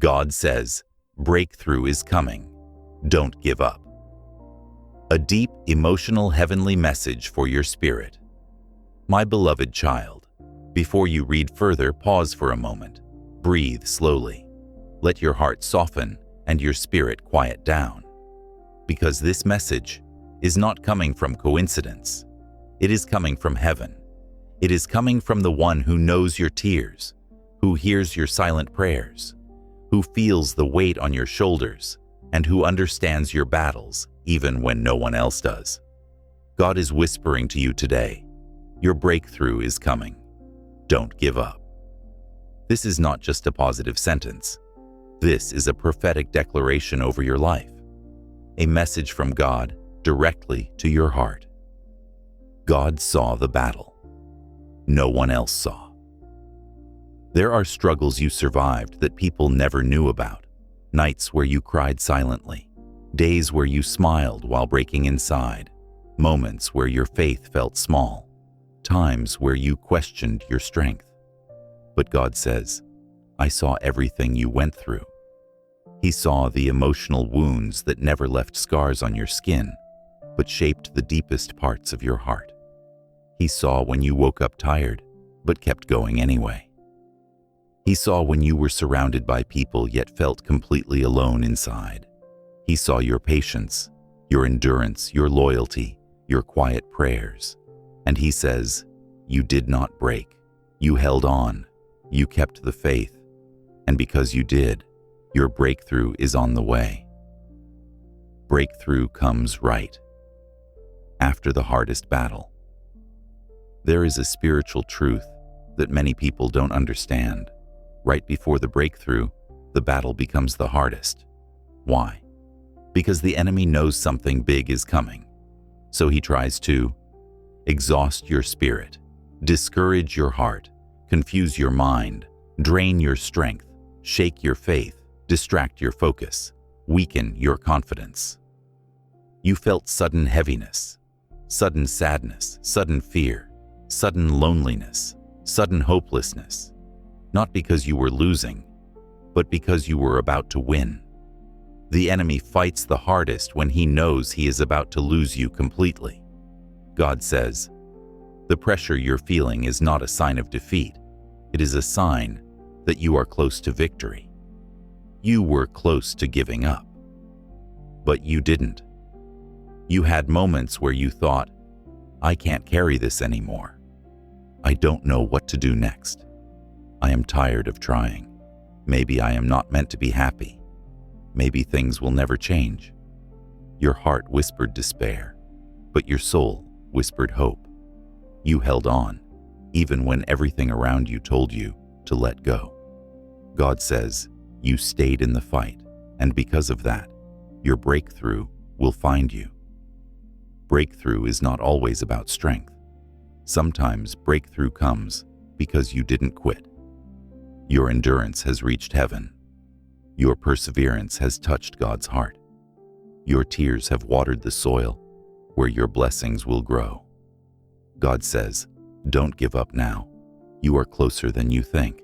God says, breakthrough is coming. Don't give up. A deep, emotional heavenly message for your spirit. My beloved child, before you read further, pause for a moment. Breathe slowly. Let your heart soften and your spirit quiet down. Because this message is not coming from coincidence. It is coming from heaven. It is coming from the one who knows your tears, who hears your silent prayers, who feels the weight on your shoulders, and who understands your battles even when no one else does. God is whispering to you today, your breakthrough is coming. Don't give up. This is not just a positive sentence. This is a prophetic declaration over your life, a message from God directly to your heart. God saw the battle. No one else saw. There are struggles you survived that people never knew about, nights where you cried silently, days where you smiled while breaking inside, moments where your faith felt small, times where you questioned your strength. But God says, I saw everything you went through. He saw the emotional wounds that never left scars on your skin, but shaped the deepest parts of your heart. He saw when you woke up tired, but kept going anyway. He saw when you were surrounded by people yet felt completely alone inside. He saw your patience, your endurance, your loyalty, your quiet prayers. And he says, you did not break. You held on. You kept the faith. And because you did, your breakthrough is on the way. Breakthrough comes right after the hardest battle. There is a spiritual truth that many people don't understand. Right before the breakthrough, the battle becomes the hardest. Why? Because the enemy knows something big is coming. So he tries to exhaust your spirit, discourage your heart, confuse your mind, drain your strength, shake your faith, distract your focus, weaken your confidence. You felt sudden heaviness, sudden sadness, sudden fear, sudden loneliness, sudden hopelessness, not because you were losing, but because you were about to win. The enemy fights the hardest when he knows he is about to lose you completely. God says, the pressure you're feeling is not a sign of defeat. It is a sign that you are close to victory. You were close to giving up, but you didn't. You had moments where you thought, I can't carry this anymore. I don't know what to do next. I am tired of trying. Maybe I am not meant to be happy. Maybe things will never change. Your heart whispered despair, but your soul whispered hope. You held on, even when everything around you told you to let go. God says, you stayed in the fight, and because of that, your breakthrough will find you. Breakthrough is not always about strength. Sometimes breakthrough comes because you didn't quit. Your endurance has reached heaven. Your perseverance has touched God's heart. Your tears have watered the soil where your blessings will grow. God says, don't give up now. You are closer than you think.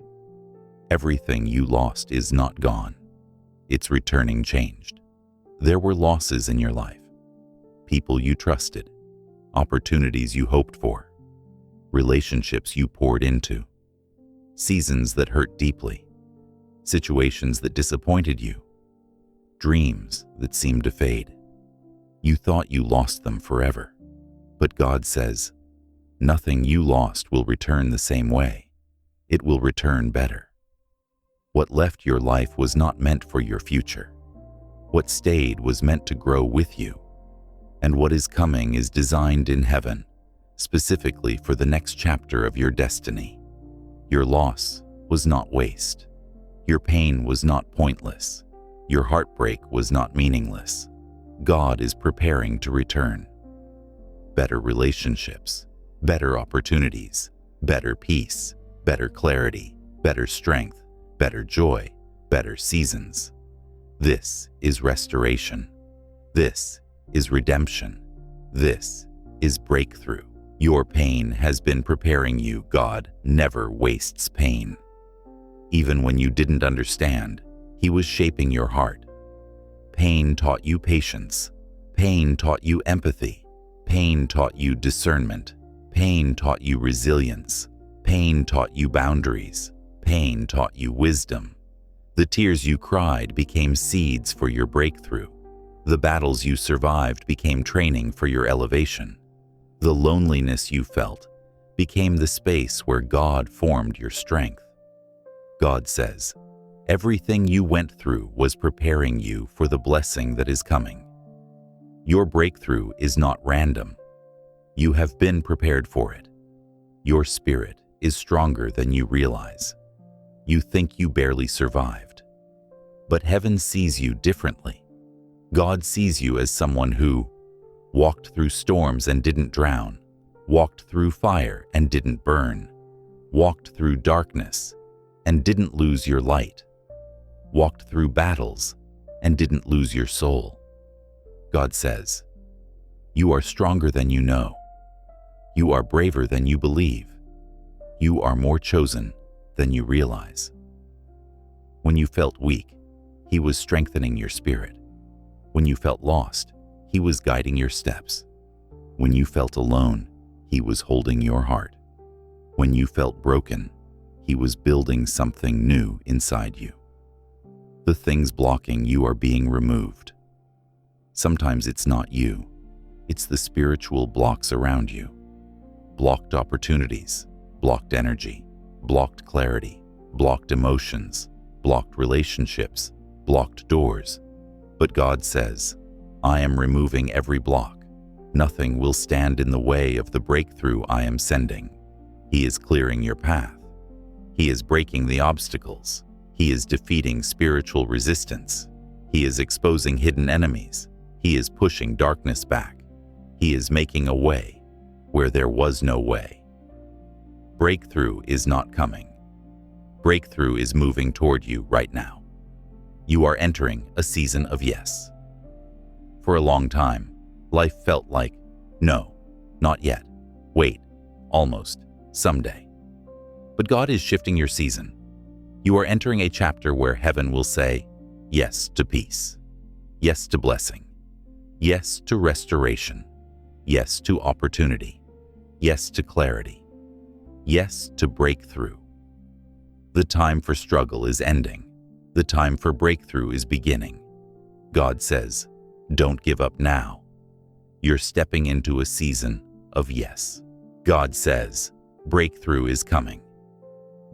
Everything you lost is not gone. It's returning changed. There were losses in your life. People you trusted, opportunities you hoped for, relationships you poured into, seasons that hurt deeply, situations that disappointed you, dreams that seemed to fade. You thought you lost them forever, but God says, nothing you lost will return the same way. It will return better. What left your life was not meant for your future. What stayed was meant to grow with you. And what is coming is designed in heaven, specifically for the next chapter of your destiny. Your loss was not waste. Your pain was not pointless. Your heartbreak was not meaningless. God is preparing to return. Better relationships, better opportunities, better peace, better clarity, better strength, better joy, better seasons. This is restoration. This is redemption. This is breakthrough. Your pain has been preparing you. God never wastes pain. Even when you didn't understand, He was shaping your heart. Pain taught you patience. Pain taught you empathy. Pain taught you discernment. Pain taught you resilience. Pain taught you boundaries. Pain taught you wisdom. The tears you cried became seeds for your breakthrough. The battles you survived became training for your elevation. The loneliness you felt became the space where God formed your strength. God says, everything you went through was preparing you for the blessing that is coming. Your breakthrough is not random. You have been prepared for it. Your spirit is stronger than you realize. You think you barely survived. But heaven sees you differently. God sees you as someone who walked through storms and didn't drown, walked through fire and didn't burn, walked through darkness and didn't lose your light, walked through battles and didn't lose your soul. God says, you are stronger than you know. You are braver than you believe. You are more chosen than you realize. When you felt weak, He was strengthening your spirit. When you felt lost, He was guiding your steps. When you felt alone, He was holding your heart. When you felt broken, He was building something new inside you. The things blocking you are being removed. Sometimes it's not you. It's the spiritual blocks around you. Blocked opportunities, blocked energy, blocked clarity, blocked emotions, blocked relationships, blocked doors. But God says, I am removing every block. Nothing will stand in the way of the breakthrough I am sending. He is clearing your path. He is breaking the obstacles. He is defeating spiritual resistance. He is exposing hidden enemies. He is pushing darkness back. He is making a way where there was no way. Breakthrough is not coming. Breakthrough is moving toward you right now. You are entering a season of yes. For a long time, life felt like, no, not yet, wait, almost, someday. But God is shifting your season. You are entering a chapter where heaven will say yes to peace, yes to blessing, yes to restoration, yes to opportunity, yes to clarity, yes to breakthrough. The time for struggle is ending. The time for breakthrough is beginning. God says, don't give up now. You're stepping into a season of yes. God says, breakthrough is coming.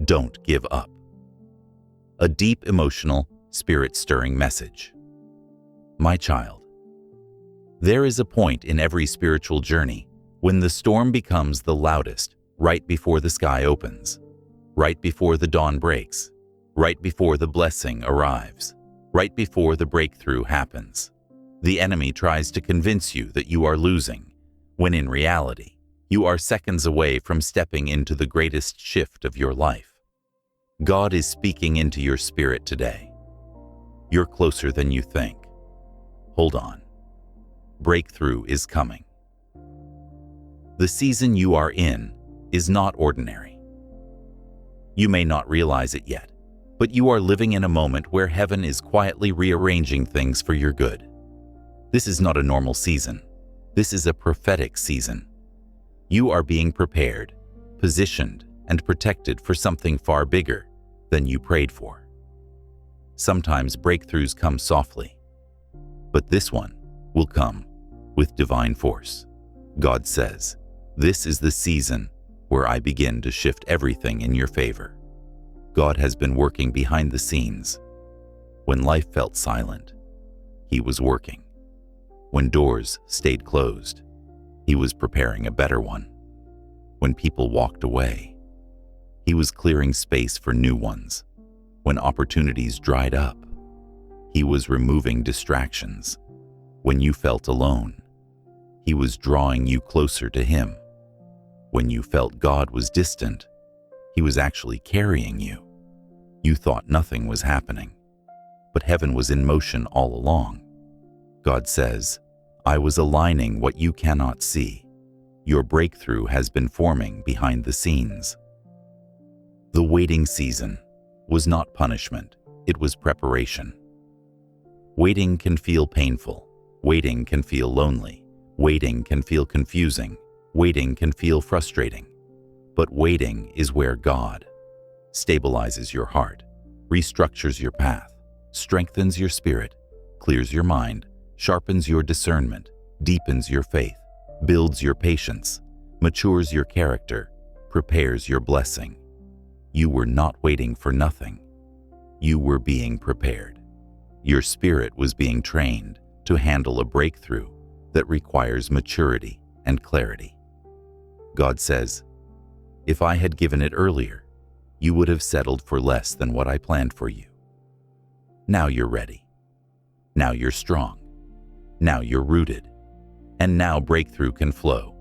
Don't give up. A deep, emotional, spirit-stirring message. My child, there is a point in every spiritual journey when the storm becomes the loudest right before the sky opens, right before the dawn breaks, right before the blessing arrives, right before the breakthrough happens. The enemy tries to convince you that you are losing, when in reality, you are seconds away from stepping into the greatest shift of your life. God is speaking into your spirit today. You're closer than you think. Hold on. Breakthrough is coming. The season you are in is not ordinary. You may not realize it yet, but you are living in a moment where heaven is quietly rearranging things for your good. This is not a normal season. This is a prophetic season. You are being prepared, positioned, and protected for something far bigger than you prayed for. Sometimes breakthroughs come softly, but this one will come with divine force. God says, this is the season where I begin to shift everything in your favor. God has been working behind the scenes. When life felt silent, He was working. When doors stayed closed, He was preparing a better one. When people walked away, He was clearing space for new ones. When opportunities dried up, He was removing distractions. When you felt alone, He was drawing you closer to Him. When you felt God was distant, He was actually carrying you. You thought nothing was happening, but heaven was in motion all along. God says, I was aligning what you cannot see. Your breakthrough has been forming behind the scenes. The waiting season was not punishment. it was preparation. Waiting can feel painful. Waiting can feel lonely. Waiting can feel confusing. Waiting can feel frustrating. But waiting is where God stabilizes your heart, restructures your path, strengthens your spirit, clears your mind, sharpens your discernment, deepens your faith, builds your patience, matures your character, prepares your blessing. You were not waiting for nothing. You were being prepared. Your spirit was being trained to handle a breakthrough that requires maturity and clarity. God says, "If I had given it earlier, you would have settled for less than what I planned for you. Now you're ready. Now you're strong. Now you're rooted. And now breakthrough can flow."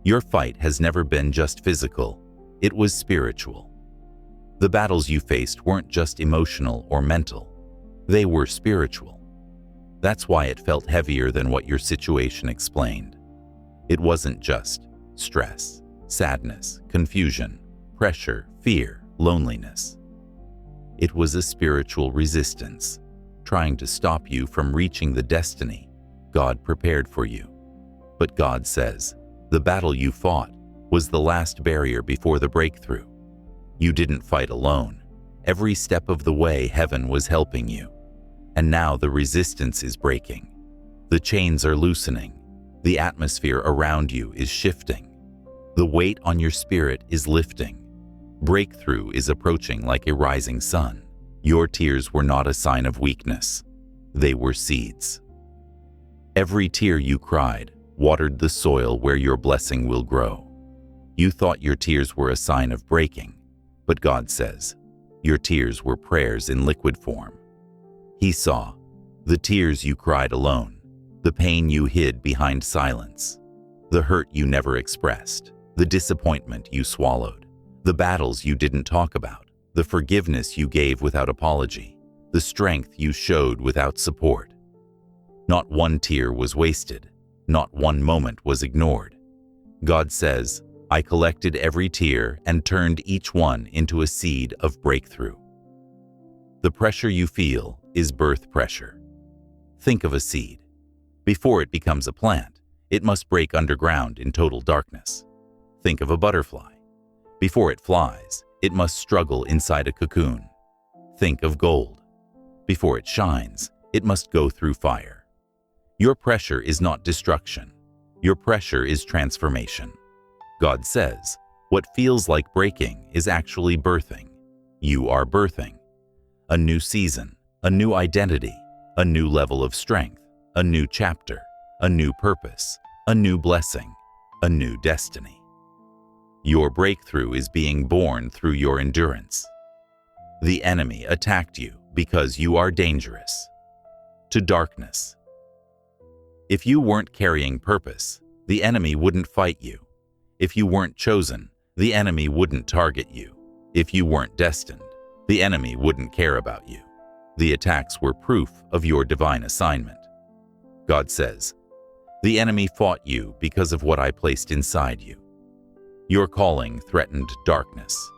Your fight has never been just physical, it was spiritual. The battles you faced weren't just emotional or mental, they were spiritual. That's why it felt heavier than what your situation explained. It wasn't just stress, sadness, confusion, pressure, fear, loneliness. It was a spiritual resistance, trying to stop you from reaching the destiny God prepared for you. But God says, the battle you fought was the last barrier before the breakthrough. You didn't fight alone. Every step of the way, heaven was helping you. And now the resistance is breaking. The chains are loosening. The atmosphere around you is shifting. The weight on your spirit is lifting. Breakthrough is approaching like a rising sun. Your tears were not a sign of weakness. They were seeds. Every tear you cried watered the soil where your blessing will grow. You thought your tears were a sign of breaking, but God says, your tears were prayers in liquid form. He saw the tears you cried alone, the pain you hid behind silence, the hurt you never expressed, the disappointment you swallowed, the battles you didn't talk about, the forgiveness you gave without apology, the strength you showed without support. Not one tear was wasted. Not one moment was ignored. God says, I collected every tear and turned each one into a seed of breakthrough. The pressure you feel is birth pressure. Think of a seed. Before it becomes a plant, it must break underground in total darkness. Think of a butterfly. Before it flies, it must struggle inside a cocoon. Think of gold. Before it shines, it must go through fire. Your pressure is not destruction. Your pressure is transformation. God says, what feels like breaking is actually birthing. You are birthing. A new season, a new identity, a new level of strength, a new chapter, a new purpose, a new blessing, a new destiny. Your breakthrough is being born through your endurance. The enemy attacked you because you are dangerous to darkness. If you weren't carrying purpose, the enemy wouldn't fight you. If you weren't chosen, the enemy wouldn't target you. If you weren't destined, the enemy wouldn't care about you. The attacks were proof of your divine assignment. God says, the enemy fought you because of what I placed inside you. Your calling threatened darkness.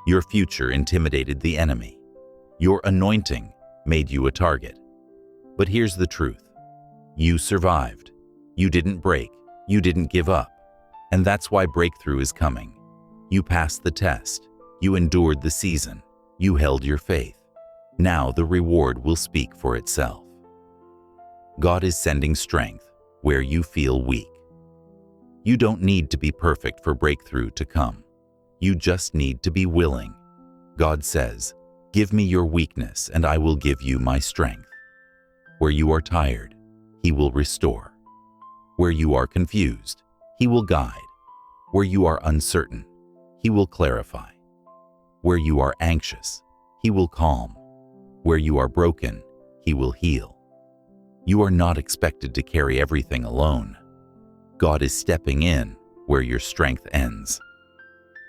Your future intimidated the enemy. Your anointing made you a target. But here's the truth. You survived. You didn't break. You didn't give up. And that's why breakthrough is coming. You passed the test. You endured the season. You held your faith. Now the reward will speak for itself. God is sending strength where you feel weak. You don't need to be perfect for breakthrough to come. You just need to be willing. God says, give me your weakness and I will give you my strength. Where you are tired, He will restore. Where you are confused, He will guide. Where you are uncertain, He will clarify. Where you are anxious, He will calm. Where you are broken, He will heal. You are not expected to carry everything alone. God is stepping in where your strength ends.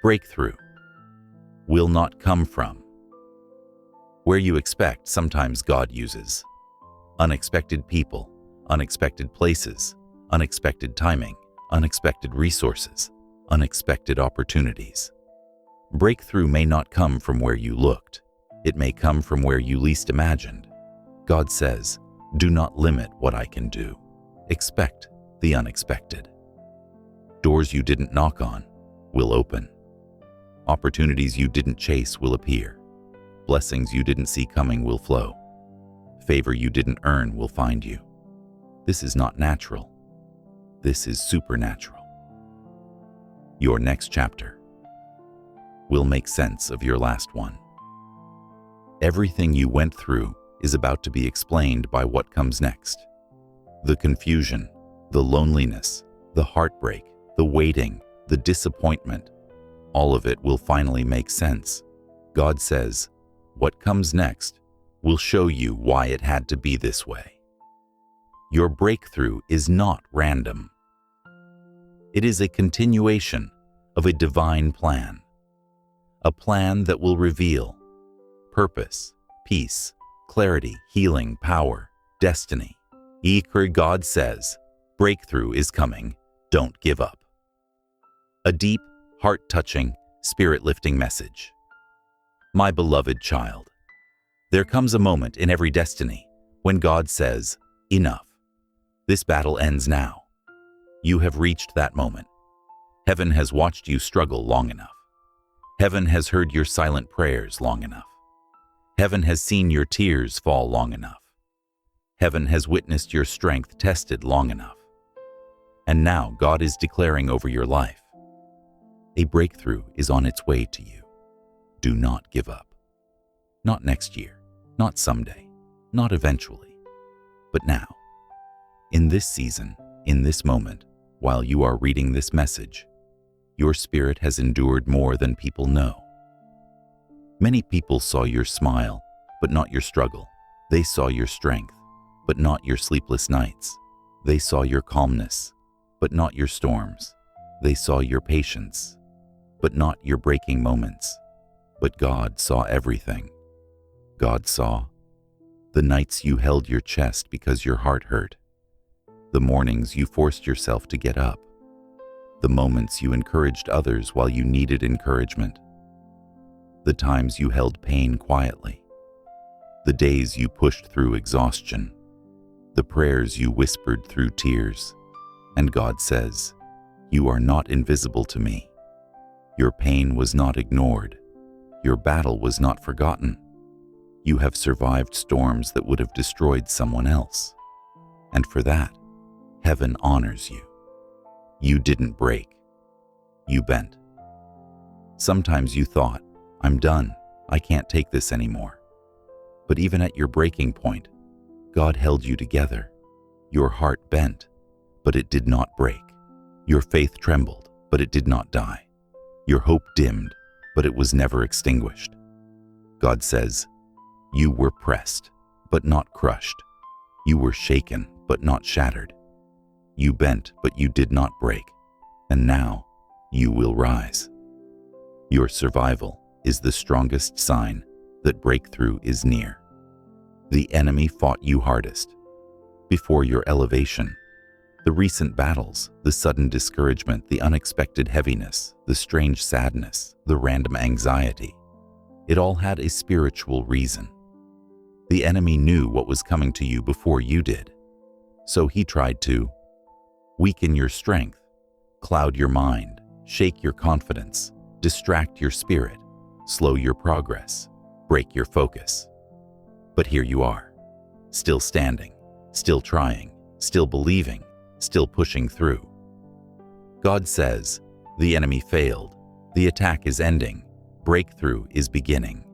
Breakthrough will not come from where you expect. Sometimes God uses unexpected people, unexpected places, unexpected timing, unexpected resources, unexpected opportunities. Breakthrough may not come from where you looked, It may come from where you least imagined. God says, do not limit what I can do. Expect the unexpected. Doors you didn't knock on will open. Opportunities you didn't chase will appear. Blessings you didn't see coming will flow. Favor you didn't earn will find you. This is not natural. This is supernatural. Your next chapter will make sense of your last one. Everything you went through is about to be explained by what comes next. The confusion, the loneliness, the heartbreak, the waiting, the disappointment, all of it will finally make sense. God says, what comes next will show you why it had to be this way. Your breakthrough is not random. It is a continuation of a divine plan, a plan that will reveal purpose, peace, clarity, healing, power, destiny. God says, breakthrough is coming, don't give up. A deep, heart-touching, spirit-lifting message. My beloved child, there comes a moment in every destiny when God says, enough. This battle ends now. You have reached that moment. Heaven has watched you struggle long enough. Heaven has heard your silent prayers long enough. Heaven has seen your tears fall long enough. Heaven has witnessed your strength tested long enough. And now God is declaring over your life, a breakthrough is on its way to you. Do not give up. Not next year, not someday, not eventually, but now. In this season, in this moment, while you are reading this message, your spirit has endured more than people know. Many people saw your smile, but not your struggle. They saw your strength, but not your sleepless nights. They saw your calmness, but not your storms. They saw your patience, but not your breaking moments. But God saw everything. God saw the nights you held your chest because your heart hurt, the mornings you forced yourself to get up, the moments you encouraged others while you needed encouragement, the times you held pain quietly, the days you pushed through exhaustion, the prayers you whispered through tears. And God says, you are not invisible to me. Your pain was not ignored. Your battle was not forgotten. You have survived storms that would have destroyed someone else. And for that, heaven honors you. You didn't break. You bent. Sometimes you thought, I'm done. I can't take this anymore. But even at your breaking point, God held you together. Your heart bent, but it did not break. Your faith trembled, but it did not die. Your hope dimmed, but it was never extinguished. God says, you were pressed, but not crushed. You were shaken, but not shattered. You bent, but you did not break. And now, you will rise. Your survival is the strongest sign that breakthrough is near. The enemy fought you hardest. Before your elevation, the recent battles, the sudden discouragement, the unexpected heaviness, the strange sadness, the random anxiety, it all had a spiritual reason. The enemy knew what was coming to you before you did. So he tried to weaken your strength, cloud your mind, shake your confidence, distract your spirit, slow your progress, break your focus. But here you are, still standing, still trying, still believing, still pushing through. God says, the enemy failed, the attack is ending, breakthrough is beginning.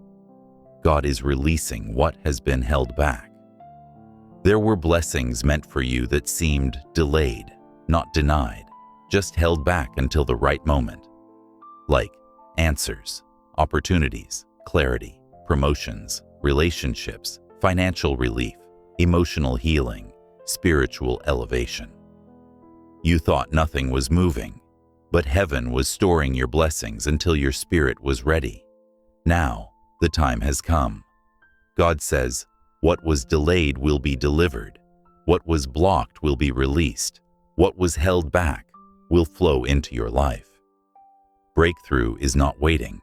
God is releasing what has been held back. There were blessings meant for you that seemed delayed, not denied, just held back until the right moment. Like answers, opportunities, clarity, promotions, relationships, financial relief, emotional healing, spiritual elevation. You thought nothing was moving, but heaven was storing your blessings until your spirit was ready. Now, the time has come. God says, what was delayed will be delivered. What was blocked will be released. What was held back will flow into your life. Breakthrough is not waiting.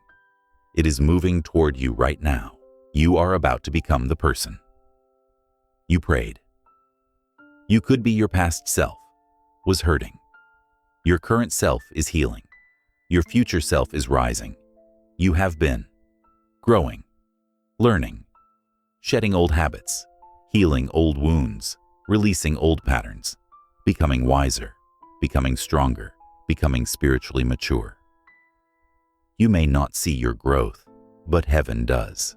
It is moving toward you right now. You are about to become the person. You prayed. You could be your past self, was hurting. Your current self is healing. Your future self is rising. You have been growing, learning, shedding old habits, healing old wounds, releasing old patterns, becoming wiser, becoming stronger, becoming spiritually mature. You may not see your growth, but heaven does.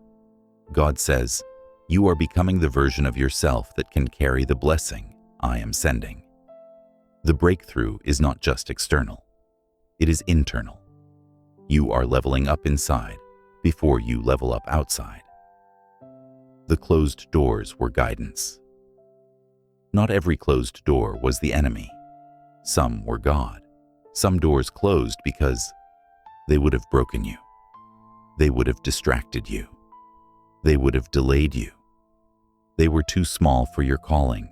God says, you are becoming the version of yourself that can carry the blessing I am sending. The breakthrough is not just external, it is internal. You are leveling up inside before you level up outside. The closed doors were guidance. Not every closed door was the enemy. Some were God. Some doors closed because they would have broken you. They would have distracted you. They would have delayed you. They were too small for your calling.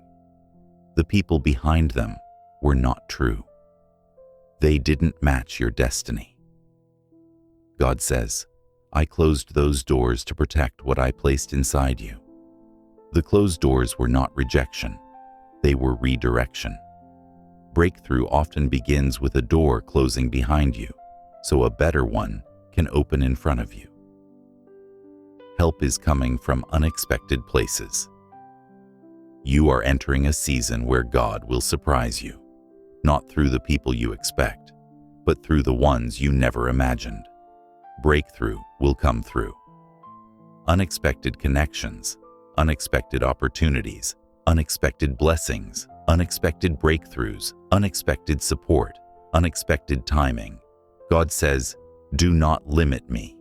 The people behind them were not true. They didn't match your destiny. God says, I closed those doors to protect what I placed inside you. The closed doors were not rejection. They were redirection. Breakthrough often begins with a door closing behind you, so a better one can open in front of you. Help is coming from unexpected places. You are entering a season where God will surprise you, not through the people you expect, but through the ones you never imagined. Breakthrough will come through unexpected connections, unexpected opportunities, unexpected blessings, unexpected breakthroughs, unexpected support, unexpected timing. God says, do not limit me.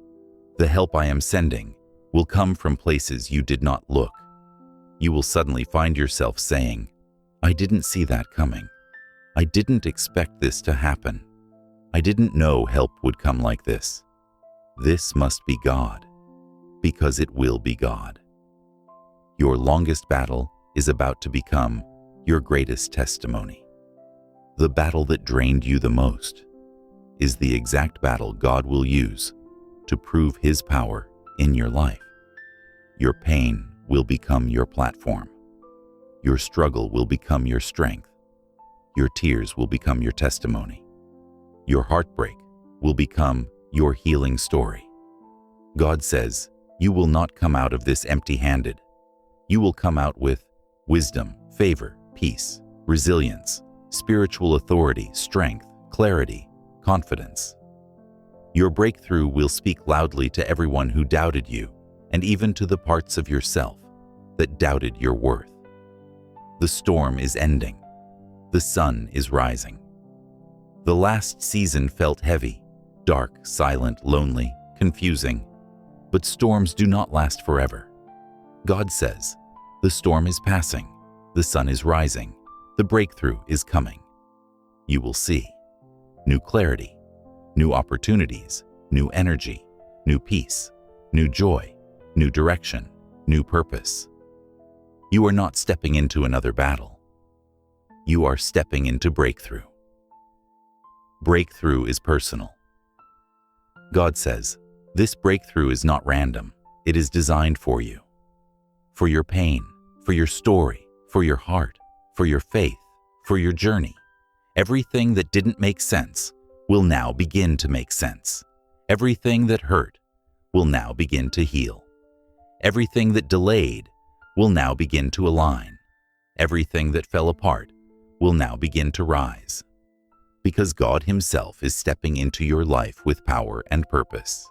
The help I am sending will come from places you did not look. You will suddenly find yourself saying, I didn't see that coming. I didn't expect this to happen. I didn't know help would come like this. This must be God, because it will be God. Your longest battle is about to become your greatest testimony. The battle that drained you the most is the exact battle God will use to prove His power in your life. Your pain will become your platform. Your struggle will become your strength. Your tears will become your testimony. Your heartbreak will become your healing story. God says, you will not come out of this empty-handed. You will come out with wisdom, favor, peace, resilience, spiritual authority, strength, clarity, confidence. Your breakthrough will speak loudly to everyone who doubted you, and even to the parts of yourself that doubted your worth. The storm is ending. The sun is rising. The last season felt heavy, dark, silent, lonely, confusing. But storms do not last forever. God says, the storm is passing, the sun is rising, the breakthrough is coming. You will see new clarity, new opportunities, new energy, new peace, new joy, new direction, new purpose. You are not stepping into another battle. You are stepping into breakthrough. Breakthrough is personal. God says, this breakthrough is not random. It is designed for you. For your pain, for your story, for your heart, for your faith, for your journey. Everything that didn't make sense will now begin to make sense. Everything that hurt will now begin to heal. Everything that delayed will now begin to align. Everything that fell apart will now begin to rise. Because God Himself is stepping into your life with power and purpose.